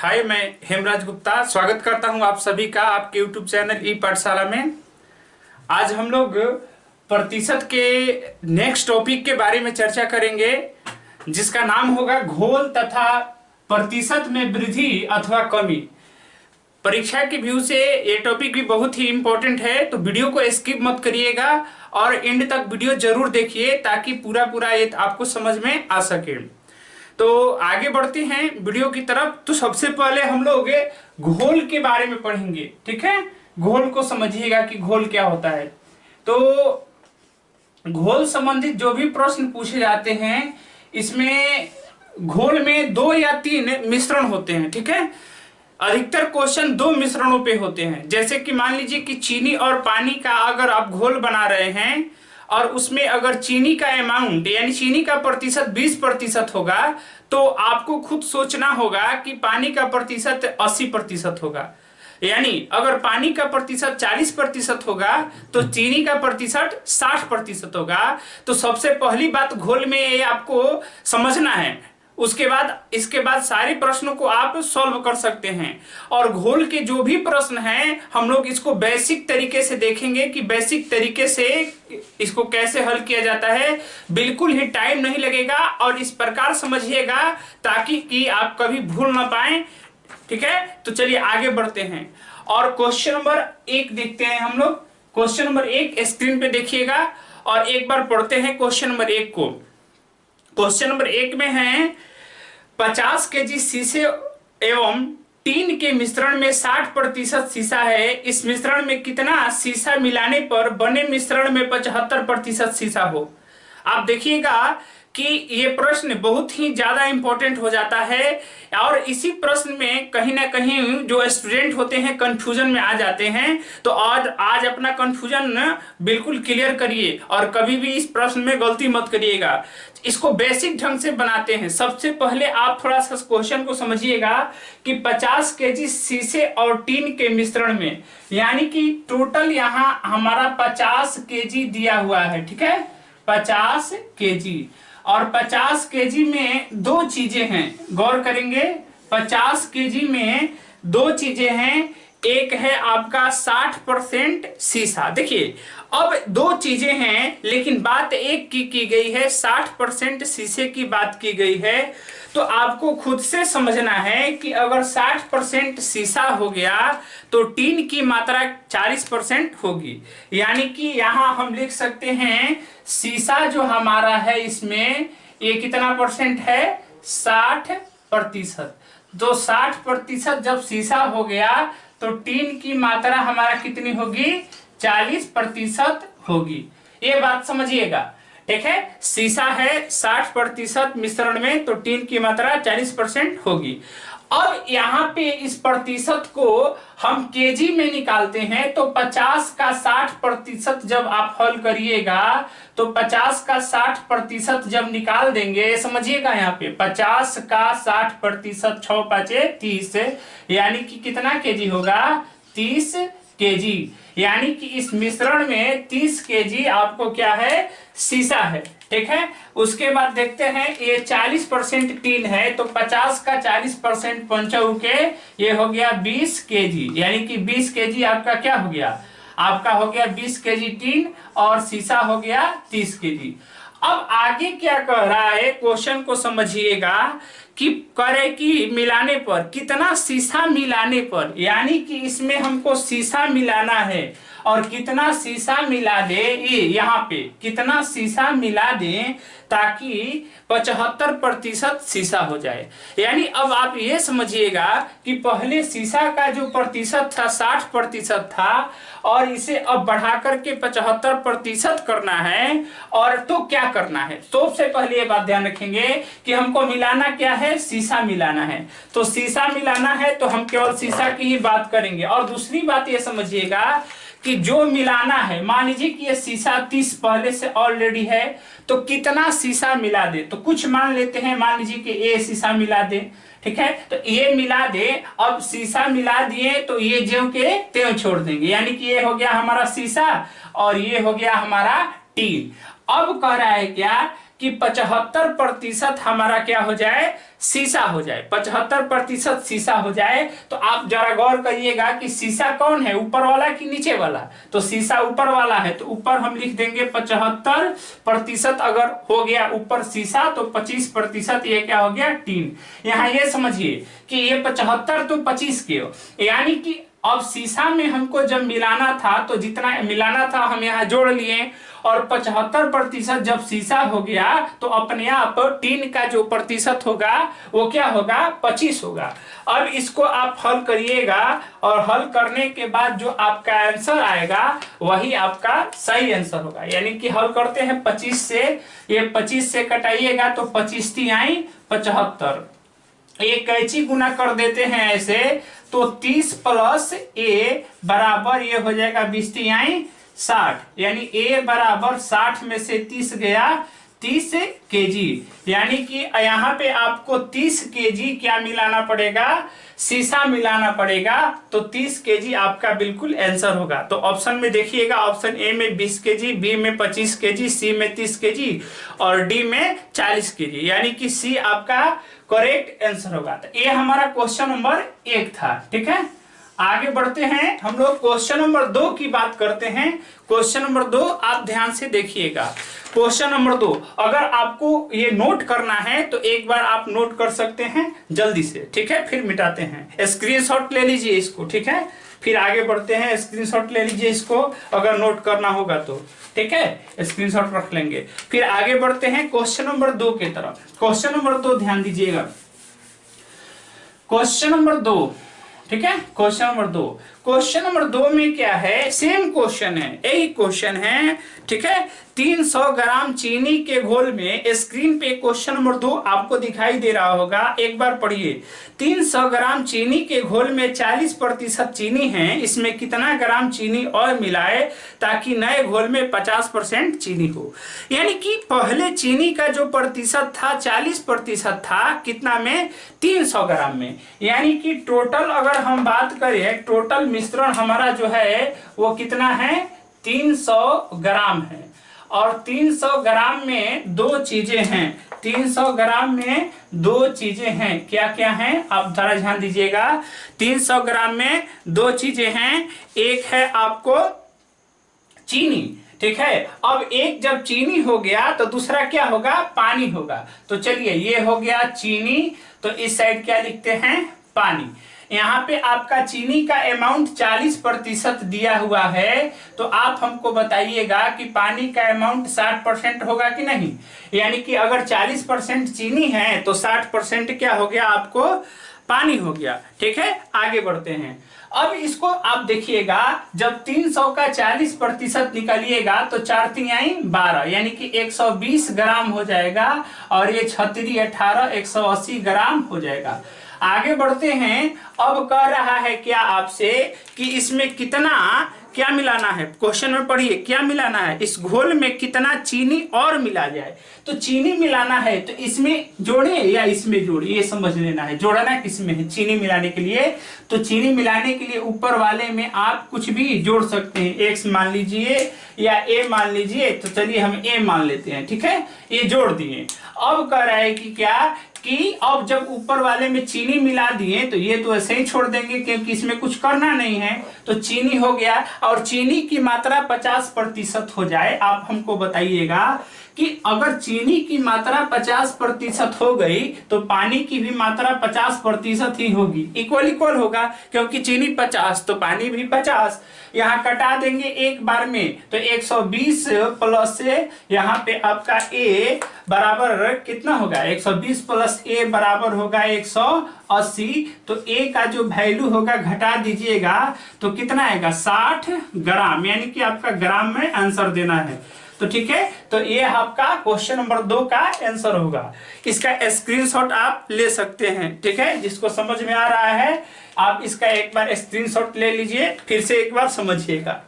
हाय, मैं हेमराज गुप्ता स्वागत करता हूं आप सभी का आपके यूट्यूब चैनल ई पाठशाला में। आज हम लोग प्रतिशत के नेक्स्ट टॉपिक के बारे में चर्चा करेंगे, जिसका नाम होगा घोल तथा प्रतिशत में वृद्धि अथवा कमी। परीक्षा के व्यू से ये टॉपिक भी बहुत ही इंपॉर्टेंट है, तो वीडियो को स्किप मत करिएगा और एंड तक वीडियो जरूर देखिए ताकि पूरा ये आपको समझ में आ सके। तो आगे बढ़ते हैं वीडियो की तरफ। तो सबसे पहले हम लोग घोल के बारे में पढ़ेंगे, ठीक है। घोल को समझिएगा कि घोल क्या होता है। तो घोल संबंधित जो भी प्रश्न पूछे जाते हैं, इसमें घोल में 2 या 3 मिश्रण होते हैं, ठीक है। अधिकतर क्वेश्चन 2 मिश्रणों पे होते हैं। जैसे कि मान लीजिए कि चीनी और पानी का अगर आप घोल बना रहे हैं और उसमें अगर चीनी का अमाउंट यानी चीनी का प्रतिशत 20% होगा, तो आपको खुद सोचना होगा कि पानी का प्रतिशत 80% होगा। यानी अगर पानी का प्रतिशत 40% होगा तो चीनी का प्रतिशत 60% होगा। तो सबसे पहली बात घोल में ये आपको समझना है। उसके बाद इसके बाद सारे प्रश्नों को आप सॉल्व कर सकते हैं। और घोल के जो भी प्रश्न हैं हम लोग इसको बेसिक तरीके से देखेंगे कि बेसिक तरीके से इसको कैसे हल किया जाता है। बिल्कुल ही टाइम नहीं लगेगा और इस प्रकार समझिएगा ताकि कि आप कभी भूल ना पाए, ठीक है। तो चलिए आगे बढ़ते हैं और क्वेश्चन नंबर 1 देखते हैं हम लोग। क्वेश्चन नंबर 1 स्क्रीन पे देखिएगा और एक बार पढ़ते हैं क्वेश्चन नंबर 1 को। क्वेश्चन नंबर 1 में है 50 केजी शीशे एवं टीन के मिश्रण में 60% शीशा है। इस मिश्रण में कितना शीशा मिलाने पर बने मिश्रण में 75% शीशा हो। आप देखिएगा कि ये प्रश्न बहुत ही ज्यादा इंपॉर्टेंट हो जाता है और इसी प्रश्न में कहीं ना कहीं जो स्टूडेंट होते हैं कंफ्यूजन में आ जाते हैं। तो आज अपना कंफ्यूजन बिल्कुल क्लियर करिए और कभी भी इस प्रश्न में गलती मत करिएगा। इसको बेसिक ढंग से बनाते हैं। सबसे पहले आप थोड़ा सा क्वेश्चन को समझिएगा कि 50 केजी शीशे और टीन के मिश्रण में, यानी कि टोटल यहाँ हमारा 50 केजी दिया हुआ है, ठीक है। 50 केजी और 50 केजी में 2 चीजें हैं, गौर करेंगे। 50 केजी में 2 चीजें हैं। एक है आपका 60% शीशा। देखिए अब 2 चीजें हैं लेकिन बात एक की गई है, 60% शीशे की बात की गई है। तो आपको खुद से समझना है कि अगर 60% शीशा हो गया तो टीन की मात्रा 40% होगी। यानी कि यहां हम लिख सकते हैं शीशा जो हमारा है इसमें ये कितना परसेंट है, 60%। तो 60% जब शीशा हो गया तो टीन की मात्रा हमारा कितनी होगी, 40% होगी। ये बात समझिएगा, ठीक है। शीशा है 60% मिश्रण में तो टीन की मात्रा 40% होगी। अब यहाँ पे इस प्रतिशत को हम केजी में निकालते हैं। तो 50 का 60% जब आप हल करिएगा तो 50 का 60% जब निकाल देंगे, समझिएगा यहाँ पे 50 का 60%, 6 5 30, यानी कि कितना केजी होगा, 30 केजी। यानी कि इस मिश्रण में 30 केजी आपको क्या है, शीशा है, ठीक है। उसके बाद देखते हैं ये 40% टीन है तो 50 का 40% 5 के ये हो गया 20 केजी। यानी कि 20 केजी आपका क्या हो गया, आपका हो गया 20 केजी टीन और शीशा हो गया 30 केजी। अब आगे क्या कह रहा है क्वेश्चन को समझिएगा कि करे कि मिलाने पर कितना शीशा मिलाने पर, यानी कि इसमें हमको शीशा मिलाना है और कितना शीशा मिला दे, ये यहाँ पे कितना शीशा मिला दे ताकि 75% शीशा हो जाए। यानी अब आप ये समझिएगा कि पहले शीशा का जो प्रतिशत था 60% था और इसे अब बढ़ा करके 75% करना है। और तो क्या करना है, तो सबसे पहले ये बात ध्यान रखेंगे कि हमको मिलाना क्या है, शीशा मिलाना है। तो शीशा मिलाना है तो हम केवल शीशा की ही बात करेंगे। और दूसरी बात ये समझिएगा कि जो मिलाना है, मान लीजिए कि ये शीशा 30 पहले से ऑलरेडी है तो कितना शीशा मिला दे, तो कुछ मान लेते हैं, मान लीजिए कि ये शीशा मिला दे, ठीक है। तो ये मिला दे, अब शीशा मिला दिए तो ये ज्यों के त्यों छोड़ देंगे। यानी कि ये हो गया हमारा शीशा और ये हो गया हमारा टीन। अब कह रहा है क्या कि 75% हमारा क्या हो जाए, शीशा हो जाए, 75% शीशा हो जाए। तो आप जरा गौर करिएगा कि शीशा कौन है, ऊपर वाला कि नीचे वाला। तो शीशा ऊपर वाला है, तो ऊपर हम लिख देंगे 75% अगर हो गया ऊपर शीशा, तो 25% ये क्या हो गया, टीन। यहाँ ये समझिए कि ये 75 तो 25 के, यानी कि अब शीशा में हमको जब मिलाना था तो जितना मिलाना था हम यहाँ जोड़ लिए, और 75% जब शीशा हो गया तो अपने आप टीन का जो प्रतिशत होगा वो क्या होगा, 25 होगा। अब इसको आप हल करिएगा, और हल करने के बाद जो आपका आंसर आएगा वही आपका सही आंसर होगा। यानी कि हल करते हैं 25 से, ये 25 से कटाइएगा तो 25 × 3 = 75, ये कैंची गुना कर देते हैं ऐसे, तो 30 + a बराबर ये हो जाएगा 20 × 3 = 60, यानी a बराबर 60 में से 30 गया 30 kg, यानी कि यहाँ पे आपको 30 kg क्या मिलाना पड़ेगा, शीशा मिलाना पड़ेगा। तो 30 kg आपका बिल्कुल आंसर होगा। तो ऑप्शन में देखिएगा, ऑप्शन ए में 20 kg, बी में 25 kg, सी में 30 kg और डी में 40 kg, यानी कि सी आपका करेक्ट आंसर होगा। तो ये हमारा क्वेश्चन नंबर 1 था। ठीक है, आगे बढ़ते हैं, हम लोग क्वेश्चन नंबर 2 की बात करते हैं। क्वेश्चन नंबर 2 आप ध्यान से देखिएगा। क्वेश्चन नंबर 2 अगर आपको ये नोट करना है तो एक बार आप नोट कर सकते हैं जल्दी से, ठीक है, फिर मिटाते हैं। स्क्रीनशॉट ले लीजिए इसको, ठीक है, फिर आगे बढ़ते हैं। स्क्रीनशॉट ले लीजिए इसको अगर नोट करना होगा तो, ठीक है, स्क्रीनशॉट रख लेंगे। फिर आगे बढ़ते हैं क्वेश्चन नंबर 2 की तरफ। क्वेश्चन नंबर 2 ध्यान दीजिएगा, क्वेश्चन नंबर 2, ठीक है, क्वेश्चन नंबर 2। क्वेश्चन नंबर 2 में क्या है, सेम क्वेश्चन है, यही क्वेश्चन है, ठीक है। 300 ग्राम चीनी के घोल में, स्क्रीन पे क्वेश्चन नंबर 2 आपको दिखाई दे रहा होगा, एक बार पढ़िए। 300 ग्राम चीनी के घोल में 40% चीनी है, इसमें कितना ग्राम चीनी और मिलाए ताकि नए घोल में 50% चीनी हो। यानी कि पहले चीनी का जो प्रतिशत था 40% था, कितना में, 300 ग्राम में। यानी कि टोटल अगर हम बात करें, टोटल मिश्रण हमारा जो है वो कितना है, 300 ग्राम है। और 300 ग्राम में दो चीजें हैं, 300 ग्राम में दो चीजें हैं, क्या क्या हैं आप जरा ध्यान दीजिएगा। 300 ग्राम में दो चीजें हैं, एक है आपको चीनी, ठीक है। अब एक जब चीनी हो गया तो दूसरा क्या होगा, पानी होगा। तो चलिए ये हो गया चीनी, तो इस साइड क्या लिखते हैं, पानी। यहाँ पे आपका चीनी का अमाउंट 40% दिया हुआ है, तो आप हमको बताइएगा कि पानी का अमाउंट 60% होगा कि नहीं। यानी कि अगर 40% चीनी है तो 60% क्या हो गया, आपको पानी हो गया। ठीक है, आगे बढ़ते हैं। अब इसको आप देखिएगा, जब 300 का 40% निकालिएगा तो 4 × 3 = 12, यानी कि 120 ग्राम हो जाएगा, और ये 36 18 180 ग्राम हो जाएगा। आगे बढ़ते हैं। अब कह रहा है क्या आपसे कि इसमें कितना क्या मिलाना है, क्वेश्चन में पढ़िए, क्या मिलाना है, इस घोल में कितना चीनी और मिला जाए। तो चीनी मिलाना है तो इसमें जोड़े या इसमें जोड़े, ये समझ लेना है। जोड़ना किसमें है, चीनी मिलाने के लिए। तो चीनी मिलाने के लिए ऊपर वाले में आप कुछ भी जोड़ सकते हैं, एक्स मान लीजिए या ए मान लीजिए। तो चलिए हम ए मान लेते हैं, ठीक है, ये जोड़ दिए। अब कह रहा है कि क्या, कि अब जब ऊपर वाले में चीनी मिला दिए तो ये तो ऐसे ही छोड़ देंगे क्योंकि इसमें कुछ करना नहीं है। तो चीनी हो गया, और चीनी की मात्रा 50% हो जाए। आप हमको बताइएगा कि अगर चीनी की मात्रा 50% हो गई तो पानी की भी मात्रा 50% ही होगी, इक्वल इक्वल होगा, क्योंकि चीनी 50 तो पानी भी 50। यहाँ कटा देंगे एक बार में, तो 120 प्लस से यहाँ पे आपका ए बराबर कितना होगा, 120 प्लस ए बराबर होगा 180। तो ए का जो वैल्यू होगा घटा दीजिएगा तो कितना आएगा, 60 ग्राम, यानी कि आपका ग्राम में आंसर देना है। तो ठीक है, तो ये आपका क्वेश्चन नंबर 2 का आंसर होगा। इसका स्क्रीनशॉट आप ले सकते हैं, ठीक है, जिसको समझ में आ रहा है आप इसका एक बार स्क्रीनशॉट ले लीजिए, फिर से एक बार समझिएगा।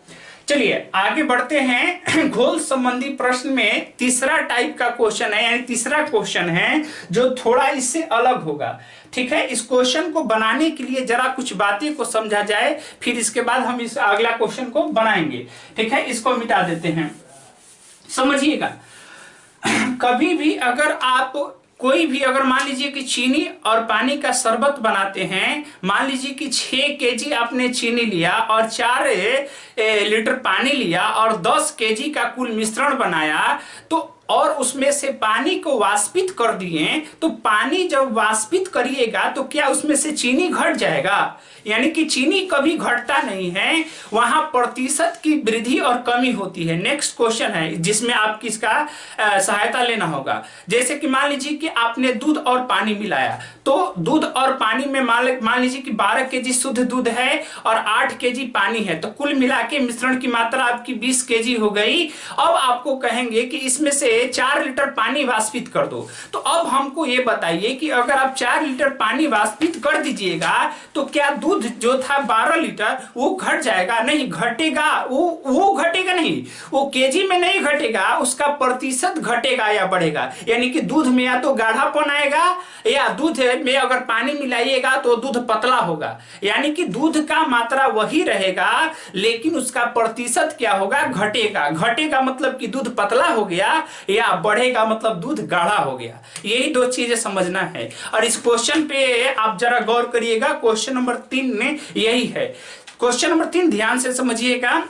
चलिए आगे बढ़ते हैं। घोल संबंधी प्रश्न में तीसरा टाइप का क्वेश्चन है, यानी तीसरा क्वेश्चन है जो थोड़ा इससे अलग होगा। ठीक है, इस क्वेश्चन को बनाने के लिए जरा कुछ बातें को समझा जाए, फिर इसके बाद हम इस अगला क्वेश्चन को बनाएंगे। ठीक है, इसको मिटा देते हैं, समझिएगा। कभी भी अगर आप कोई भी अगर मान लीजिए कि चीनी और पानी का शरबत बनाते हैं, मान लीजिए कि 6 केजी आपने चीनी लिया और 4 लीटर पानी लिया और 10 केजी का कुल मिश्रण बनाया, तो और उसमें से पानी को वाष्पित कर दिए, तो पानी जब वाष्पित करिएगा तो क्या उसमें से चीनी घट जाएगा? यानी कि चीनी कभी घटता नहीं है, वहां प्रतिशत की वृद्धि और कमी होती है। नेक्स्ट क्वेश्चन है जिसमें आपकी इसका सहायता लेना होगा। जैसे कि मान लीजिए कि आपने दूध और पानी मिलाया, तो दूध और पानी में मान लीजिए कि 12 केजी शुद्ध दूध है और 8 केजी पानी है, तो कुल मिला के मिश्रण की मात्रा आपकी 20 केजी हो गई। अब आपको कहेंगे कि इसमें से 4 लीटर पानी वाष्पित कर दो। तो अब हमको ये बताइए कि अगर आप 4 लीटर पानी वाष्पित कर दीजिएगा तो क्या दूध जो था 12 लीटर वो घट जाएगा? नहीं घटेगा, वो घटेगा नहीं, वो केजी में नहीं घटेगा, उसका प्रतिशत घटेगा या बढ़ेगा। यानी कि दूध में या तो गाढ़ापन आएगा या दूध में अगर पानी मिलाइएगा तो दूध पतला होगा। यानी कि दूध का मात्रा वही रहेगा लेकिन उसका प्रतिशत क्या होगा? घटेगा। घटेगा मतलब कि दूध पतला हो गया, या बढ़ेगा मतलब दूध गाढ़ा हो गया। यही दो चीजें समझना है। और इस क्वेश्चन पे आप जरा गौर करिएगा, क्वेश्चन नंबर 3 में यही है। क्वेश्चन नंबर 3 ध्यान से समझिएगा।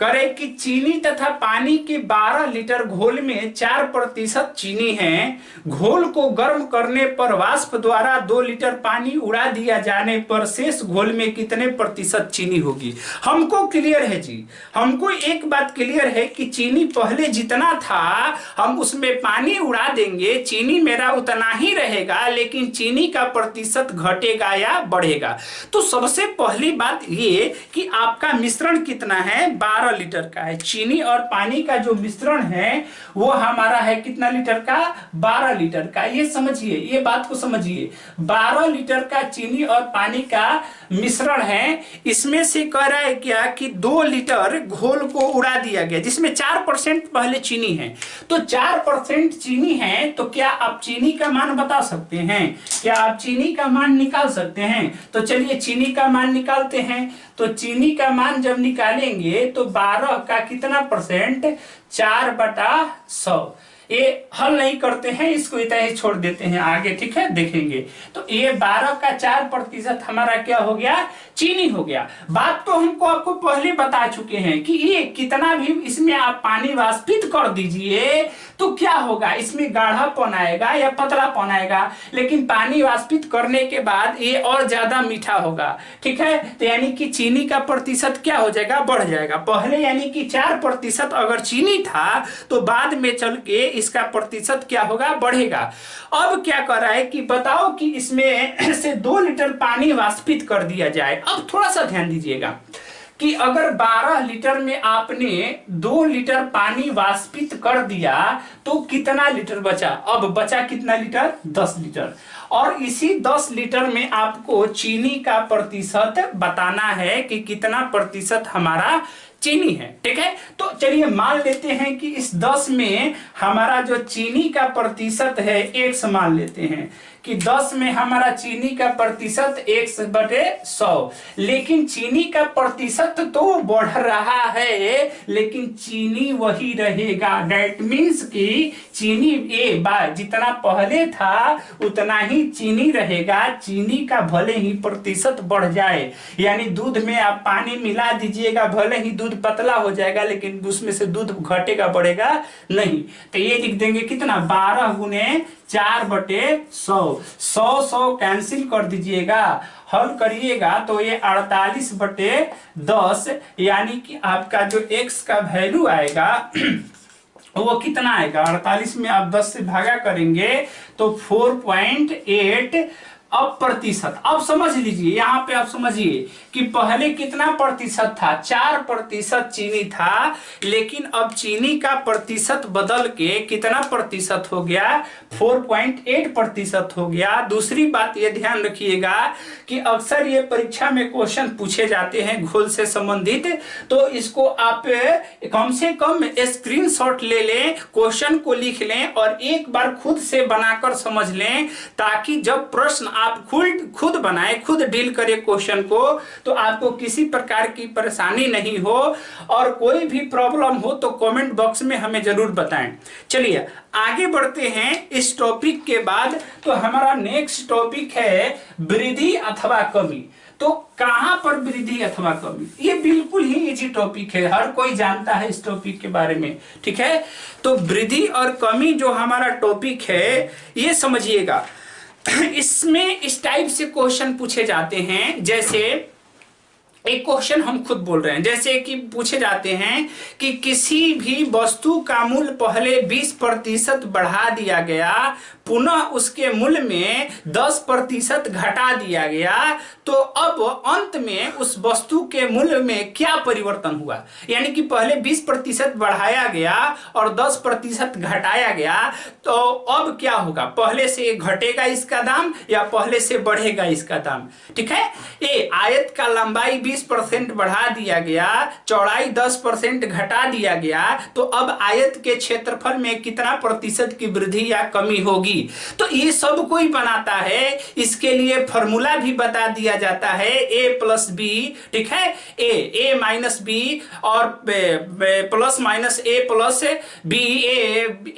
करे कि चीनी तथा पानी के 12 लीटर घोल में 4% चीनी है। घोल को गर्म करने पर वाष्प द्वारा 2 लीटर पानी उड़ा दिया जाने पर शेष घोल में कितने प्रतिशत चीनी होगी? हमको क्लियर है जी, हमको एक बात क्लियर है कि चीनी पहले जितना था हम उसमें पानी उड़ा देंगे, चीनी मेरा उतना ही रहेगा, लेकिन चीनी का प्रतिशत घटेगा या बढ़ेगा। तो सबसे पहली बात ये कि आपका मिश्रण कितना है? 12 लीटर का है। चीनी और पानी का जो मिश्रण है वो हमारा है कितना लीटर का? 12 लीटर का। ये समझिए, ये बात को समझिए, 12 लीटर का चीनी और पानी का मिश्रण है। इसमें से कह रहा है क्या कि 2 लीटर घोल को उड़ा दिया गया जिसमें 4% पहले चीनी है। तो 4% चीनी है, तो क्या आप चीनी का मान बता सकते हैं? क्या आप चीनी का मान निकाल सकते हैं? तो चलिए चीनी का मान निकालते हैं। तो चीनी का मान जब निकालेंगे तो 12 का कितना परसेंट? 4/100। ये हल नहीं करते हैं, इसको इतना ही छोड़ देते हैं आगे, ठीक है, देखेंगे। तो ये 12 का 4% हमारा क्या हो गया? चीनी हो गया। बात तो हमको आपको पहले बता चुके हैं कि ये कितना भी इसमें आप पानी वाष्पित कर दीजिए तो क्या होगा? इसमें गाढ़ापन आएगा या पतलापन आएगा, लेकिन पानी वाष्पित करने के बाद ये और ज्यादा मीठा होगा, ठीक है। तो यानी कि चीनी का प्रतिशत क्या हो जाएगा? बढ़ जाएगा। पहले यानी कि 4% अगर चीनी था तो बाद में चल के इसका प्रतिशत क्या होगा? बढ़ेगा। अब क्या कर रहा है कि बताओ कि इसमें से 2 लीटर पानी वाष्पित कर दिया जाए। अब थोड़ा सा ध्यान दीजिएगा कि अगर 12 लीटर में आपने 2 लीटर पानी वाष्पित कर दिया तो कितना लीटर बचा? अब बचा कितना लीटर? 10 लीटर। और इसी 10 लीटर में आपको चीनी का प्रतिशत बताना है कि कितना प्रतिशत हमारा चीनी है, ठीक है। तो चलिए मान लेते हैं कि इस 10 में हमारा जो चीनी का प्रतिशत है 100 मान लेते हैं कि 10 में हमारा चीनी का प्रतिशत 1/100, लेकिन चीनी का प्रतिशत तो बढ़ रहा है लेकिन चीनी वही रहेगा। दैट मीन्स कि चीनी जितना पहले था उतना ही चीनी रहेगा। चीनी का भले ही प्रतिशत बढ़ जाए, यानी दूध में आप पानी मिला दीजिएगा, भले ही दूध पतला हो जाएगा लेकिन उसमें से दूध घटेगा बढ़ेगा नहीं। तो ये लिख देंगे कितना? 12 गुने 4/100। 100 कैंसिल कर दीजिएगा, हल करिएगा तो ये 48/10, यानी कि आपका जो x का वैल्यू आएगा वो कितना आएगा? 48 में आप 10 से भागा करेंगे तो 4.8 अब प्रतिशत। अब समझ लीजिए, यहाँ पे आप समझिए कि पहले कितना प्रतिशत था? 4% चीनी था, लेकिन अब चीनी का प्रतिशत बदल के कितना प्रतिशत हो गया? 4.8% हो गया। दूसरी बात ये ध्यान रखिएगा कि अक्सर ये परीक्षा में क्वेश्चन पूछे जाते हैं घोल से संबंधित, तो इसको आप कम से कम स्क्रीनशॉट ले लें, क्वेश्चन को लिख लें और एक बार खुद से बनाकर समझ लें, ताकि जब प्रश्न आप खुद बनाए, खुद डील करें क्वेश्चन को, तो आपको किसी प्रकार की परेशानी नहीं हो। और कोई भी प्रॉब्लम हो तो कमेंट बॉक्स में हमें जरूर बताएं। चलिए आगे बढ़ते हैं इस टॉपिक के बाद। तो हमारा नेक्स्ट टॉपिक है वृद्धि अथवा कमी। तो कहां पर वृद्धि अथवा कमी, ये बिल्कुल ही इजी टॉपिक है, हर कोई जानता है इस टॉपिक के बारे में, ठीक है। तो वृद्धि और कमी जो हमारा टॉपिक है, ये समझिएगा। इसमें इस टाइप से क्वेश्चन पूछे जाते हैं, जैसे एक क्वेश्चन हम खुद बोल रहे हैं, जैसे कि पूछे जाते हैं कि किसी भी वस्तु का मूल्य पहले 20% बढ़ा दिया गया, पुनः उसके मूल्य में 10% घटा दिया गया, तो अब अंत में उस वस्तु के मूल्य में क्या परिवर्तन हुआ। यानी कि पहले 20% बढ़ाया गया और 10% घटाया गया, तो अब क्या होगा, पहले से घटेगा इसका दाम या पहले से बढ़ेगा इसका दाम, ठीक है। ए आयत का लंबाई 20% बढ़ा दिया गया, चौड़ाई 10% घटा दिया गया, तो अब आयत के क्षेत्रफल में कितना प्रतिशत की वृद्धि या कमी होगी। तो ये सब कोई बनाता है, इसके लिए फॉर्मूला भी बता दिया जाता है, a प्लस बी, ठीक है, a माइनस बी और plus minus a plus B,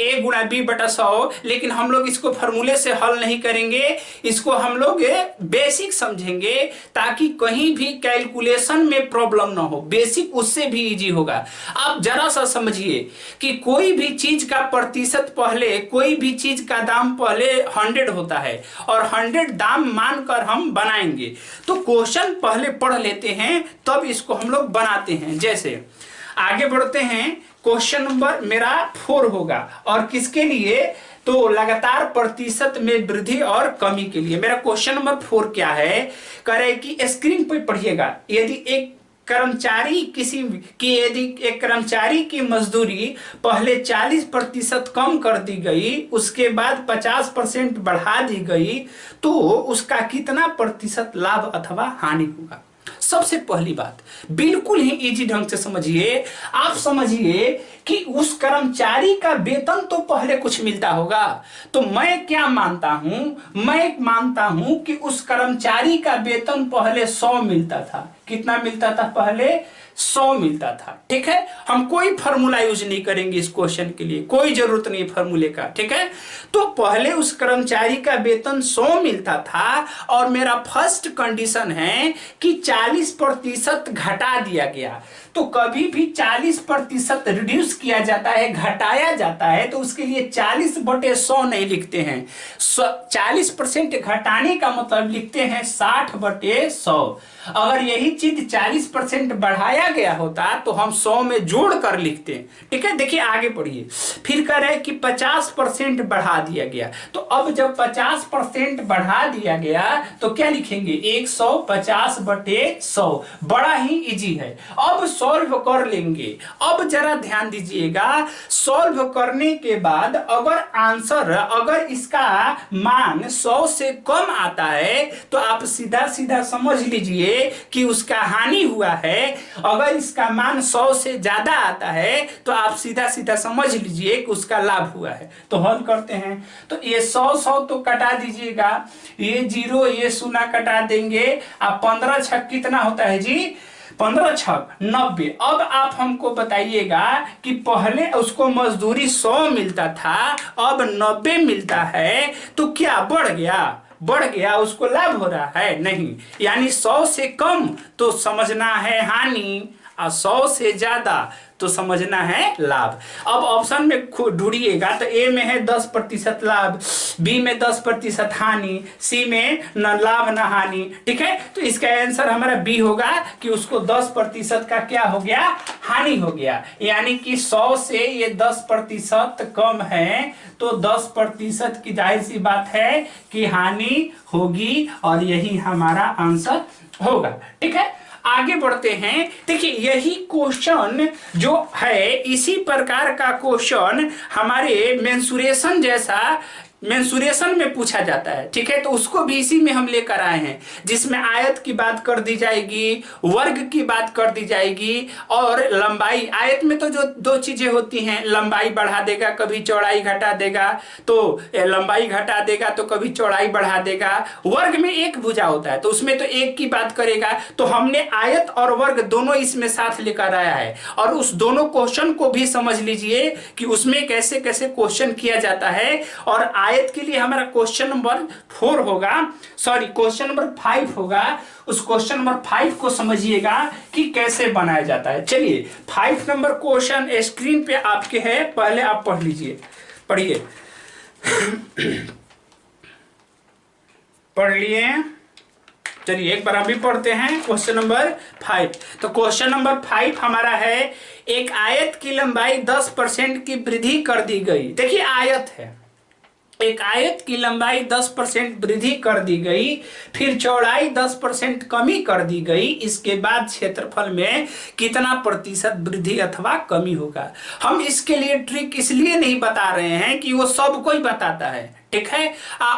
a गुणा b बटा 100। लेकिन हम लोग इसको फॉर्मूले से हल नहीं करेंगे, इसको हम लोग बेसिक समझेंगे, ताकि कहीं भी कैलकुलेशन में प्रॉब्लम ना हो। बेसिक उससे भी इजी होगा। आप जरा सा समझिए कि कोई भी चीज का प्रतिशत पहले, कोई भी चीज का दाम पहले 100 होता है और 100 दाम मानकर हम बनाएंगे। तो क्वेश्चन पहले पढ़ लेते हैं, तब इसको हम लोग बनाते हैं। जैसे आगे बढ़ते हैं, क्वेश्चन नंबर मेरा 4 होगा, और किसके लिए, तो लगातार प्रतिशत में वृद्धि और कमी के लिए। मेरा क्वेश्चन नंबर 4 क्या है, करे कि स्क्रीन पर पढ़िएगा। यदि एक कर्मचारी यदि एक कर्मचारी की मजदूरी पहले 40% कम कर दी गई, उसके बाद 50% बढ़ा दी गई, तो उसका कितना प्रतिशत लाभ अथवा हानि होगा। सबसे पहली बात बिल्कुल ही इजी ढंग से समझिए। आप समझिए कि उस कर्मचारी का वेतन तो पहले कुछ मिलता होगा, तो मैं क्या मानता हूं, मैं मानता हूं कि उस कर्मचारी का वेतन पहले 100 मिलता था। कितना मिलता था, पहले 100 मिलता था, ठीक है। हम कोई फॉर्मूला यूज नहीं करेंगे इस क्वेश्चन के लिए, कोई जरूरत नहीं फॉर्मूले का, ठीक है। तो पहले उस कर्मचारी का वेतन 100 मिलता था, और मेरा फर्स्ट कंडीशन है कि 40% घटा दिया गया। तो कभी भी 40% रिड्यूस किया जाता है, घटाया जाता है, तो उसके लिए 40/100 नहीं लिखते हैं। 40% घटाने का मतलब लिखते हैं 60/100। अगर यही चीज 40% बढ़ाया गया होता तो हम 100 में जोड़ कर लिखते हैं, ठीक है। देखिए आगे पढ़िए, फिर कह रहे हैं कि 50% बढ़ा दिया गया। तो अब जब 50% बढ़ा दिया गया तो क्या लिखेंगे, 150/100। बड़ा ही इजी है। अब सॉल्व कर लेंगे। अब जरा ध्यान दीजिएगा, सॉल्व करने के बाद अगर आंसर, अगर इसका मान 100 से कम आता है, तो आप सीधा सीधा समझ लीजिए कि उसका हानि हुआ है। अगर इसका मान 100 से ज्यादा आता है, तो आप सीधा सीधा समझ लीजिए कि उसका लाभ हुआ है। तो हल करते हैं, तो ये 100 तो कटा दीजिएगा, ये 0 ये 0 कटा देंगे। अब 15 छक कितना होता है जी, 15 छक 90। अब आप हमको बताइएगा कि पहले उसको मजदूरी 100 मिलता था, अब 90 मिलता है, तो क्या बढ़ गया, उसको लाभ हो रहा है, नहीं। यानी 100 से कम तो समझना है हानि, और 100 से ज्यादा तो समझना है लाभ। अब ऑप्शन में ढूंढिएगा, तो ए में है 10% लाभ, बी में 10% हानि, सी में न लाभ न हानि, ठीक है। तो इसका आंसर हमारा बी होगा कि उसको 10% का क्या हो गया, हानि हो गया। यानी कि 100 से ये 10% कम है, तो 10% की जाहिर सी बात है कि हानि होगी, और यही हमारा आंसर होगा, ठीक है। आगे बढ़ते हैं। देखिए यही क्वेश्चन जो है, इसी प्रकार का क्वेश्चन हमारे मेंसुरेशन जैसा मेंसुरेशन में पूछा जाता है, ठीक है। तो उसको भी इसी में हम लेकर आए हैं, जिसमें आयत की बात कर दी जाएगी, वर्ग की बात कर दी जाएगी और लंबाई। आयत में तो जो दो चीजें होती हैं, लंबाई बढ़ा देगा कभी चौड़ाई घटा देगा, तो लंबाई घटा देगा तो कभी चौड़ाई बढ़ा देगा। वर्ग में एक भुजा होता है तो उसमें तो एक की बात करेगा। तो हमने आयत और वर्ग दोनों इसमें साथ लेकर आया है, और उस दोनों क्वेश्चन को भी समझ लीजिए कि उसमें कैसे कैसे क्वेश्चन किया जाता है। और आयत के लिए हमारा क्वेश्चन नंबर 4 होगा, सॉरी क्वेश्चन नंबर 5 होगा। उस क्वेश्चन नंबर 5 को समझिएगा कि कैसे बनाया जाता है। चलिए 5 नंबर क्वेश्चन स्क्रीन पे आपके है, पहले आप पढ़ लीजिए, पढ़िए। पढ़ लिए? चलिए एक बार अभी पढ़ते हैं क्वेश्चन नंबर 5। तो क्वेश्चन नंबर 5 हमारा है, एक आयत की लंबाई 10% की वृद्धि कर दी गई। देखिए आयत है, एक आयत की लंबाई 10% वृद्धि कर दी गई, फिर चौड़ाई 10% कमी कर दी गई, इसके बाद क्षेत्रफल में कितना प्रतिशत वृद्धि अथवा कमी होगा। हम इसके लिए ट्रिक इसलिए नहीं बता रहे हैं कि वो सब कोई बताता है, ठीक है।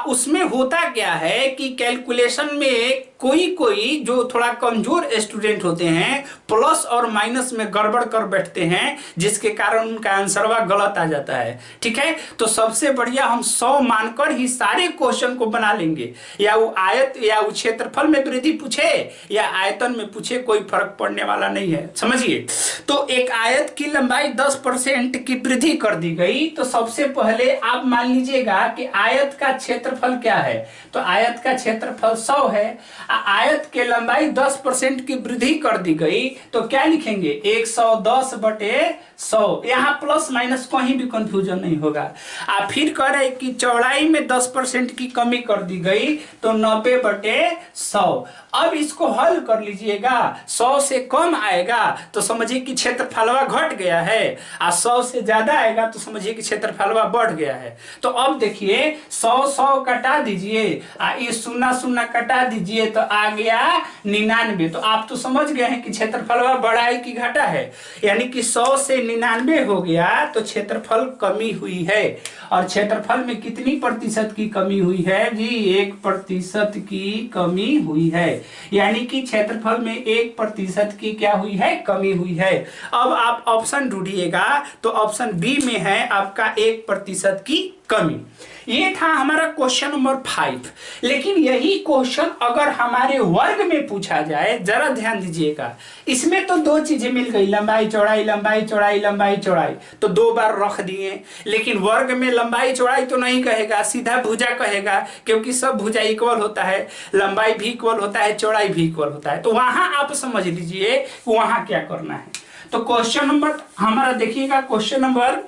उसमें होता क्या है कि कैलकुलेशन में कोई कोई जो थोड़ा कमजोर स्टूडेंट होते हैं प्लस और माइनस में गड़बड़ कर बैठते हैं, जिसके कारण उनका आंसरवा गलत आ जाता है, ठीक है। तो सबसे बढ़िया हम 100 मानकर ही सारे क्वेश्चन को बना लेंगे, या वो आयत या वो क्षेत्रफल में वृद्धि पूछे या आयतन में पूछे, कोई फर्क पड़ने वाला नहीं है, समझिए। तो एक आयत की लंबाई 10% की वृद्धि कर दी गई, तो सबसे पहले आप मान लीजिएगा कि आयत का क्षेत्रफल क्या है। तो आयत का क्षेत्रफल 100 है, आयत के लंबाई 10% की वृद्धि कर दी गई, तो क्या लिखेंगे 110 बटे 100। यहां प्लस माइनस कहीं भी कंफ्यूजन नहीं होगा। आप फिर कह रहे कि चौड़ाई में 10% की कमी कर दी गई, तो 90 बटे 100। अब इसको हल कर लीजिएगा, 100 से कम आएगा तो समझिए कि क्षेत्रफलवा घट गया है, और 100 से ज्यादा आएगा तो समझिए कि क्षेत्रफलवा बढ़ गया है। तो अब देखिए 100 कटा दीजिए, ये 0 कटा दीजिए, तो आ गया 99। तो आप तो समझ गए हैं कि क्षेत्रफलवा बढ़ा है कि घटा है, यानी कि 100 से 99 हो गया तो क्षेत्रफल कमी हुई है। और क्षेत्रफल में कितनी प्रतिशत की कमी हुई है जी? 1% की कमी हुई है, यानी कि क्षेत्रफल में 1% की क्या हुई है? कमी हुई है। अब आप ऑप्शन ढूंढिएगा, तो ऑप्शन बी में है आपका 1% की कमी। ये था हमारा क्वेश्चन नंबर 5। लेकिन यही क्वेश्चन अगर हमारे वर्ग में पूछा जाए, जरा ध्यान दीजिएगा, इसमें तो दो चीजें मिल गई, लंबाई चौड़ाई, लंबाई चौड़ाई, लंबाई चौड़ाई, तो 2 बार रख दिए। लेकिन वर्ग में लंबाई चौड़ाई तो नहीं कहेगा, सीधा भुजा कहेगा, क्योंकि सब भुजा इक्वल होता है, लंबाई भी इक्वल होता है, चौड़ाई भी इक्वल होता है। तो वहां आप समझ लीजिए वहां क्या करना है। तो क्वेश्चन नंबर हमारा देखिएगा, क्वेश्चन नंबर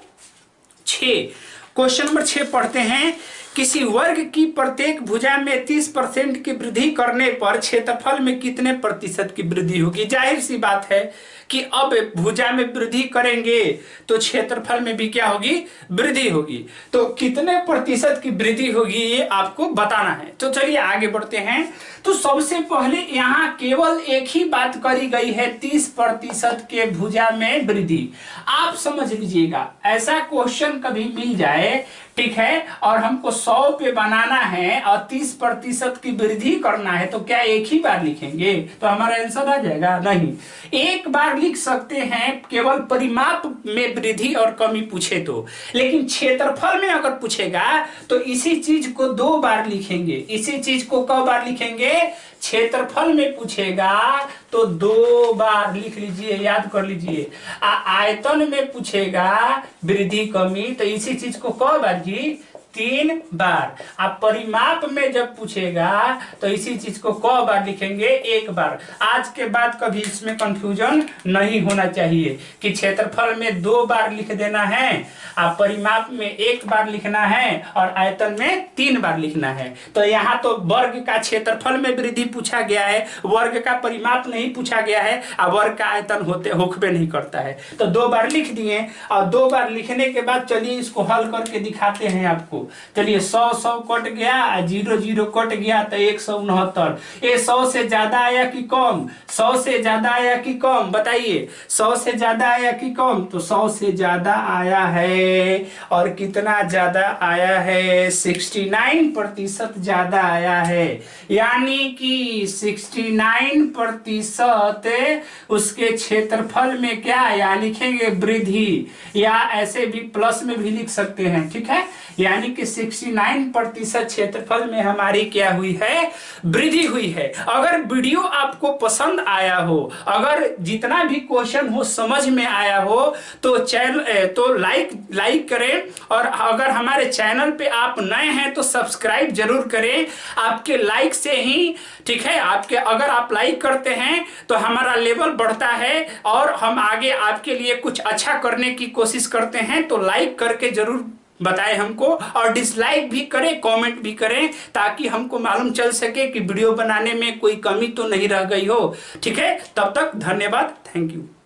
6। क्वेश्चन नंबर 6 पढ़ते हैं, किसी वर्ग की प्रत्येक भुजा में 30% की वृद्धि करने पर क्षेत्रफल में कितने प्रतिशत की वृद्धि होगी। जाहिर सी बात है कि अब भुजा में वृद्धि करेंगे तो क्षेत्रफल में भी क्या होगी? वृद्धि होगी। तो कितने प्रतिशत की वृद्धि होगी ये आपको बताना है। तो चलिए आगे बढ़ते हैं। तो सबसे पहले यहाँ केवल एक ही बात करी गई है, 30% के भुजा में वृद्धि। आप समझ लीजिएगा, ऐसा क्वेश्चन कभी मिल जाए, ठीक है, और हमको 100 पे बनाना है और 30% की वृद्धि करना है, तो क्या एक ही बार लिखेंगे तो हमारा आंसर आ जाएगा? नहीं, एक बार लिख सकते हैं केवल परिमाप में वृद्धि और कमी पूछे तो। लेकिन क्षेत्रफल में अगर पूछेगा तो इसी चीज को 2 बार लिखेंगे। इसी चीज को कब बार लिखेंगे? क्षेत्रफल में पूछेगा तो 2 बार लिख लीजिए, याद कर लीजिए। आयतन में पूछेगा वृद्धि कमी तो इसी चीज को कब बार जी? 3 बार। आप परिमाप में जब पूछेगा तो इसी चीज को क बार लिखेंगे? 1 बार। आज के बाद कभी इसमें कंफ्यूजन नहीं होना चाहिए कि क्षेत्रफल में 2 बार लिख देना है, आप परिमाप में 1 बार लिखना है और आयतन में 3 बार लिखना है। तो यहाँ तो वर्ग का क्षेत्रफल में वृद्धि पूछा गया है, वर्ग का परिमाप नहीं पूछा गया है, और वर्ग का आयतन होकबे नहीं करता है। तो 2 बार लिख दिए, और 2 बार लिखने के बाद चलिए इसको हल करके दिखाते हैं आपको। चलिए 100 कट गया, 0 कट गया तो 169। ये 100 से ज्यादा आया कि कम? 100 से ज्यादा आया कि कम? बताइए, 100 से ज्यादा आया कि कम? तो 100 से ज्यादा आया है। और कितना ज्यादा आया है? 69% ज्यादा आया है। यानी कि 69% उसके क्षेत्रफल में क्या या लिखेंगे? वृद्धि, या ऐसे भी प्लस में भी लिख सकते हैं, ठीक है। यानी कि 69% क्षेत्रफल में हमारी क्या हुई है? वृद्धि हुई है। अगर वीडियो आपको पसंद आया हो, अगर जितना भी क्वेश्चन हो समझ में आया हो, तो चैनल तो लाइक करें। और अगर हमारे चैनल पे आप नए हैं तो सब्सक्राइब जरूर करें। आपके लाइक से ही, ठीक है, आपके अगर आप लाइक करते हैं तो हमारा लेवल बढ़ता है और हम आगे आपके लिए कुछ अच्छा करने की कोशिश करते हैं। तो लाइक करके जरूर बताएं हमको, और डिसलाइक भी करें, कमेंट भी करें, ताकि हमको मालूम चल सके कि वीडियो बनाने में कोई कमी तो नहीं रह गई हो। ठीक है, तब तक धन्यवाद, थैंक यू।